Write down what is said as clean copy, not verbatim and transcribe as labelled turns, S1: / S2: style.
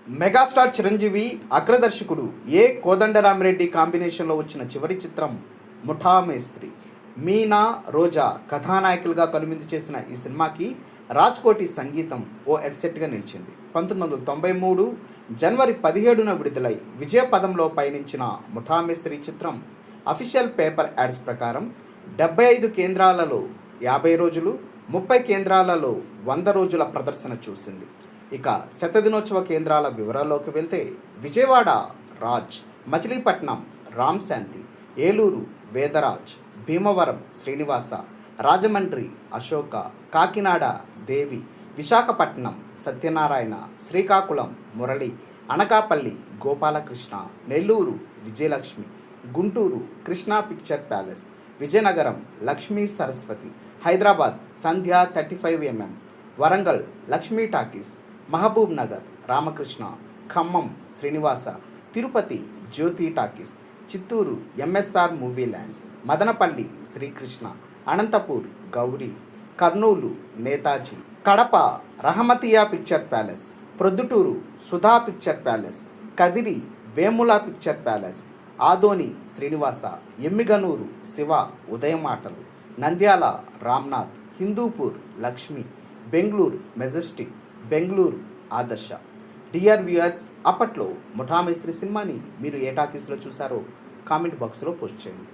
S1: Megastar Chiranjeevi అగ్రదర్శకుడు ఏ కోదండరామిరెడ్డి కాంబినేషన్లో వచ్చిన చివరి చిత్రం ముఠా మేస్త్రి. మీనా, రోజా కథానాయకులుగా కనువిందు చేసిన ఈ సినిమాకి రాజ్కోటి సంగీతం ఓ ఎస్సెట్గా నిలిచింది. 1993 జనవరి 17న విడుదలై విజయపదంలో పయనించిన ముఠా మేస్త్రి చిత్రం అఫీషియల్ పేపర్ యాడ్స్ ప్రకారం 75 కేంద్రాలలో 50 రోజులు, 30 కేంద్రాలలో 100 రోజుల ప్రదర్శన చూసింది. ఇక శతదినోత్సవ కేంద్రాల వివరాల్లోకి వెళ్తే Vijayawada Raj, Machilipatnam Ram Shanti, Eluru Vedaraj, Bhimavaram Srinivasa, Rajahmundry Ashoka, Kakinada Devi, Visakhapatnam Satyanarayana, Srikakulam Murali, Anakapalli Gopalakrishna, Nellore Vijayalakshmi, Guntur Krishna picture palace, Vizianagaram Lakshmi Saraswati, Hyderabad Sandhya 35mm, Warangal Lakshmi talkies, Mahabub Nagar Ramakrishna, Khammam Srinivasa, Tirupati Jyothi talkies, Chittoor MSR movie land, Madanapalle Srikrishna, Anantapur Gauri, Kurnool Netaji, Kadapa Rahmathia picture palace, Proddatur Sudha picture palace, Kadiri Vemula picture palace, Adoni Srinivasa, Emmiganur Shiva ఉదయమాటలు, Nandyal Ramnath, Hindupur Lakshmi, Bengaluru Majestic, Bengaluru ఆదర్శ. డియర్ వ్యూయర్స్, అప్పట్లో ముఠా మేస్త్రి సినిమాని మీరు ఏ టాకీస్లో చూసారో కామెంట్ బాక్స్లో పోస్ట్ చేయండి.